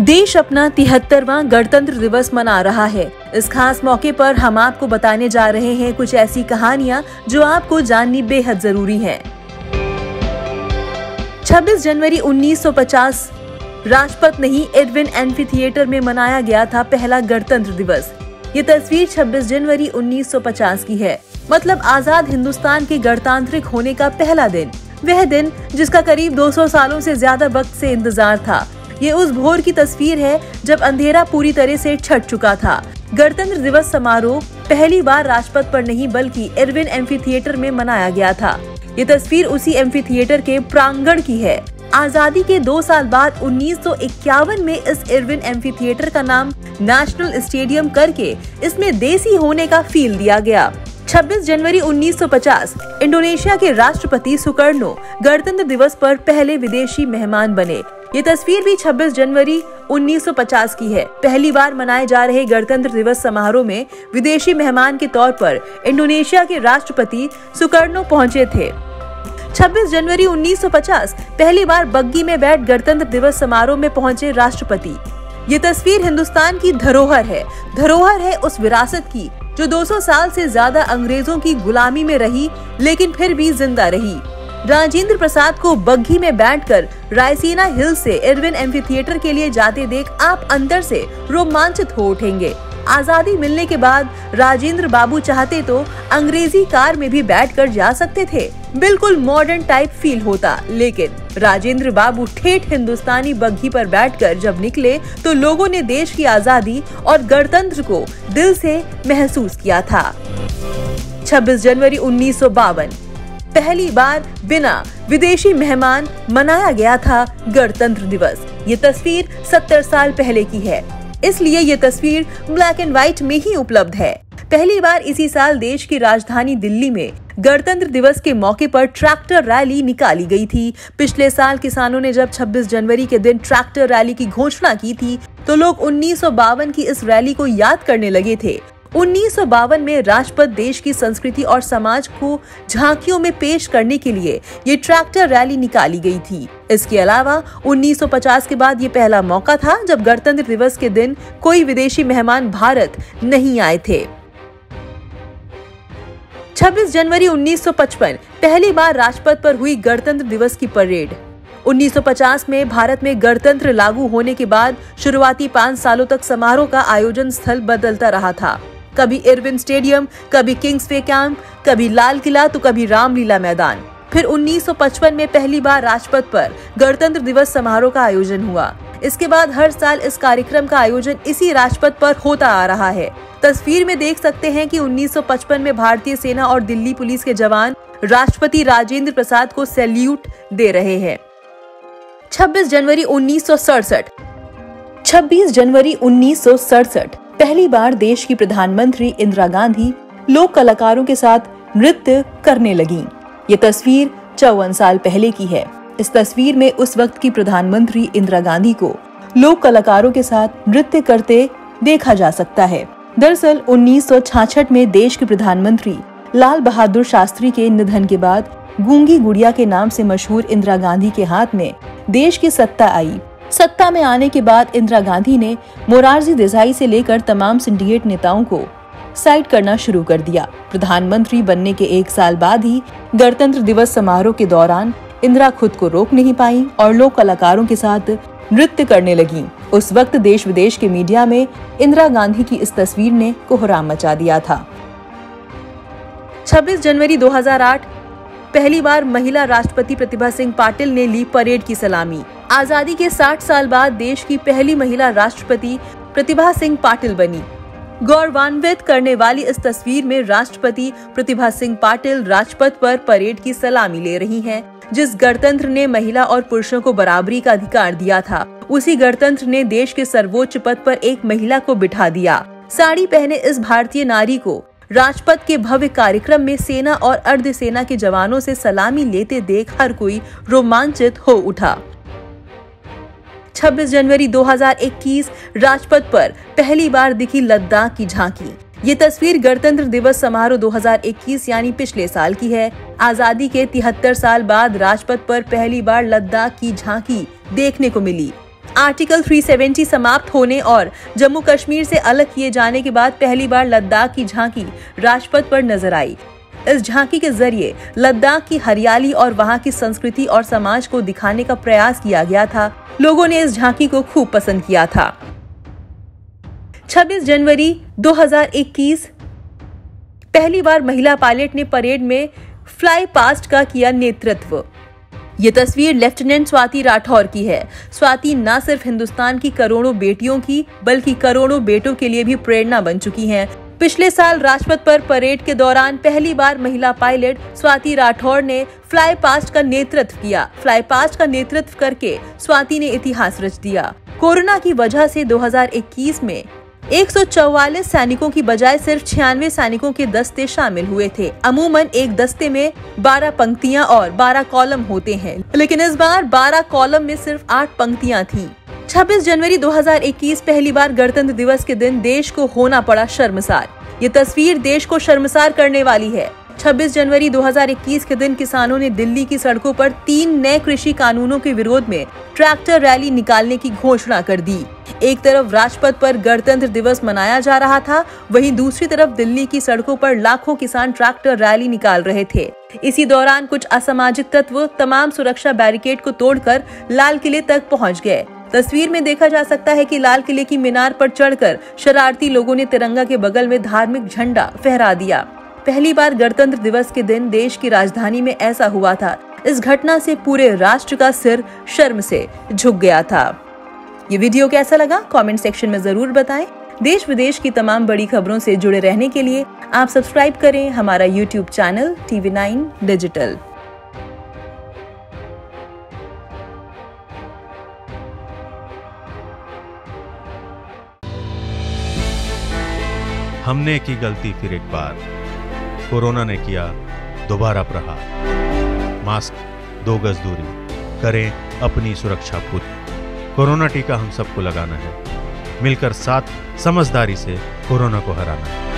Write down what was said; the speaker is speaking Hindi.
देश अपना 73वां गणतंत्र दिवस मना रहा है। इस खास मौके पर हम आपको बताने जा रहे हैं कुछ ऐसी कहानियां जो आपको जाननी बेहद जरूरी है। 26 जनवरी 1950 राजपथ नहीं एडविन एम्फीथिएटर में मनाया गया था पहला गणतंत्र दिवस। ये तस्वीर 26 जनवरी 1950 की है, मतलब आजाद हिंदुस्तान के गणतांत्रिक होने का पहला दिन। वह दिन जिसका करीब 200 सालों से ज्यादा वक्त से इंतजार था। ये उस भोर की तस्वीर है जब अंधेरा पूरी तरह से छट चुका था। गणतंत्र दिवस समारोह पहली बार राजपथ पर नहीं बल्कि एडविन एम्फीथिएटर में मनाया गया था। ये तस्वीर उसी एम्फीथिएटर के प्रांगण की है। आजादी के 2 साल बाद 1951 में इस एडविन एम्फीथिएटर का नाम नेशनल स्टेडियम करके इसमें देसी होने का फील दिया गया। 26 जनवरी 1950 इंडोनेशिया के राष्ट्रपति सुकर्नो गणतंत्र दिवस पर पहले विदेशी मेहमान बने। ये तस्वीर भी 26 जनवरी 1950 की है। पहली बार मनाए जा रहे गणतंत्र दिवस समारोह में विदेशी मेहमान के तौर पर इंडोनेशिया के राष्ट्रपति सुकर्नो पहुंचे थे। 26 जनवरी 1950 पहली बार बग्गी में बैठ गणतंत्र दिवस समारोह में पहुंचे राष्ट्रपति। ये तस्वीर हिंदुस्तान की धरोहर है उस विरासत की जो 200 साल से ज्यादा अंग्रेजों की गुलामी में रही लेकिन फिर भी जिंदा रही। राजेंद्र प्रसाद को बग्घी में बैठकर रायसीना हिल से एडविन एम्फीथिएटर के लिए जाते देख आप अंदर से रोमांचित हो उठेंगे। आजादी मिलने के बाद राजेंद्र बाबू चाहते तो अंग्रेजी कार में भी बैठकर जा सकते थे, बिल्कुल मॉडर्न टाइप फील होता, लेकिन राजेंद्र बाबू ठेठ हिंदुस्तानी बग्घी पर बैठकर जब निकले तो लोगों ने देश की आजादी और गणतंत्र को दिल से महसूस किया था। 26 जनवरी 1952 पहली बार बिना विदेशी मेहमान मनाया गया था गणतंत्र दिवस। ये तस्वीर 70 साल पहले की है, इसलिए ये तस्वीर ब्लैक एंड व्हाइट में ही उपलब्ध है। पहली बार इसी साल देश की राजधानी दिल्ली में गणतंत्र दिवस के मौके पर ट्रैक्टर रैली निकाली गई थी। पिछले साल किसानों ने जब 26 जनवरी के दिन ट्रैक्टर रैली की घोषणा की थी तो लोग 1952 की इस रैली को याद करने लगे थे। 1952 में राजपथ देश की संस्कृति और समाज को झांकियों में पेश करने के लिए ये ट्रैक्टर रैली निकाली गई थी। इसके अलावा 1950 के बाद ये पहला मौका था जब गणतंत्र दिवस के दिन कोई विदेशी मेहमान भारत नहीं आए थे। 26 जनवरी 1955 पहली बार राजपथ पर हुई गणतंत्र दिवस की परेड। 1950 में भारत में गणतंत्र लागू होने के बाद शुरुआती 5 सालों तक समारोह का आयोजन स्थल बदलता रहा था। कभी इरविन स्टेडियम, कभी किंग्सवे कैंप, कभी लाल किला तो कभी रामलीला मैदान। फिर 1955 में पहली बार राजपथ पर गणतंत्र दिवस समारोह का आयोजन हुआ। इसके बाद हर साल इस कार्यक्रम का आयोजन इसी राजपथ पर होता आ रहा है। तस्वीर में देख सकते हैं कि 1955 में भारतीय सेना और दिल्ली पुलिस के जवान राष्ट्रपति राजेंद्र प्रसाद को सैल्यूट दे रहे हैं। 26 जनवरी 1967 26 जनवरी 1967 पहली बार देश की प्रधानमंत्री इंदिरा गांधी लोक कलाकारों के साथ नृत्य करने लगीं। ये तस्वीर 54 साल पहले की है। इस तस्वीर में उस वक्त की प्रधानमंत्री इंदिरा गांधी को लोक कलाकारों के साथ नृत्य करते देखा जा सकता है। दरअसल 1966 में देश के प्रधानमंत्री लाल बहादुर शास्त्री के निधन के बाद गूंगी गुड़िया के नाम से मशहूर इंदिरा गांधी के हाथ में देश की सत्ता आई। सत्ता में आने के बाद इंदिरा गांधी ने मोरारजी देसाई से लेकर तमाम सिंडिकेट नेताओं को साइड करना शुरू कर दिया। प्रधानमंत्री बनने के 1 साल बाद ही गणतंत्र दिवस समारोह के दौरान इंदिरा खुद को रोक नहीं पाई और लोक कलाकारों के साथ नृत्य करने लगी। उस वक्त देश विदेश के मीडिया में इंदिरा गांधी की इस तस्वीर ने कोहराम मचा दिया था। 26 जनवरी 2008 पहली बार महिला राष्ट्रपति प्रतिभा सिंह पाटिल ने ली परेड की सलामी। आजादी के 60 साल बाद देश की पहली महिला राष्ट्रपति प्रतिभा सिंह पाटिल बनी। गौरवान्वित करने वाली इस तस्वीर में राष्ट्रपति प्रतिभा सिंह पाटिल राजपथ पर परेड की सलामी ले रही हैं। जिस गणतंत्र ने महिला और पुरुषों को बराबरी का अधिकार दिया था, उसी गणतंत्र ने देश के सर्वोच्च पद पर एक महिला को बिठा दिया। साड़ी पहने इस भारतीय नारी को राजपथ के भव्य कार्यक्रम में सेना और अर्धसेना के जवानों से सलामी लेते देख हर कोई रोमांचित हो उठा। 26 जनवरी 2021 राजपथ पर पहली बार दिखी लद्दाख की झांकी। ये तस्वीर गणतंत्र दिवस समारोह 2021 यानी पिछले साल की है। आजादी के 73 साल बाद राजपथ पर पहली बार लद्दाख की झांकी देखने को मिली। आर्टिकल 370 समाप्त होने और जम्मू कश्मीर से अलग किए जाने के बाद पहली बार लद्दाख की झांकी राजपथ पर नजर आई। इस झांकी के जरिए लद्दाख की हरियाली और वहां की संस्कृति और समाज को दिखाने का प्रयास किया गया था। लोगों ने इस झांकी को खूब पसंद किया था। 26 जनवरी 2021 पहली बार महिला पायलट ने परेड में फ्लाई पास्ट का किया नेतृत्व। ये तस्वीर लेफ्टिनेंट स्वाति राठौर की है। स्वाति न सिर्फ हिंदुस्तान की करोड़ों बेटियों की बल्कि करोड़ों बेटों के लिए भी प्रेरणा बन चुकी हैं। पिछले साल राजपथ पर परेड के दौरान पहली बार महिला पायलट स्वाति राठौर ने फ्लाई पास्ट का नेतृत्व किया। फ्लाई पास्ट का नेतृत्व करके स्वाति ने इतिहास रच दिया। कोरोना की वजह से 2021 में 144 सैनिकों की बजाय सिर्फ 96 सैनिकों के दस्ते शामिल हुए थे। अमूमन एक दस्ते में 12 पंक्तियां और 12 कॉलम होते हैं, लेकिन इस बार 12 कॉलम में सिर्फ 8 पंक्तियां थीं। 26 जनवरी 2021 पहली बार गणतंत्र दिवस के दिन देश को होना पड़ा शर्मसार। ये तस्वीर देश को शर्मसार करने वाली है। 26 जनवरी 2021 के दिन किसानों ने दिल्ली की सड़कों पर 3 नए कृषि कानूनों के विरोध में ट्रैक्टर रैली निकालने की घोषणा कर दी। एक तरफ राजपथ पर गणतंत्र दिवस मनाया जा रहा था, वहीं दूसरी तरफ दिल्ली की सड़कों पर लाखों किसान ट्रैक्टर रैली निकाल रहे थे। इसी दौरान कुछ असामाजिक तत्व तमाम सुरक्षा बैरिकेड को तोड़कर लाल किले तक पहुंच गए। तस्वीर में देखा जा सकता है कि लाल किले की मीनार पर चढ़कर शरारती लोगों ने तिरंगा के बगल में धार्मिक झंडा फहरा दिया। पहली बार गणतंत्र दिवस के दिन देश की राजधानी में ऐसा हुआ था। इस घटना से पूरे राष्ट्र का सिर शर्म से झुक गया था। ये वीडियो कैसा लगा कमेंट सेक्शन में जरूर बताएं। देश विदेश की तमाम बड़ी खबरों से जुड़े रहने के लिए आप सब्सक्राइब करें हमारा YouTube चैनल TV9 डिजिटल। हमने की गलती फिर एक बार, कोरोना ने किया दोबारा प्रहार। मास्क, 2 गज दूरी, करें अपनी सुरक्षा पूरी। कोरोना टीका हम सबको लगाना है, मिलकर साथ समझदारी से कोरोना को हराना है।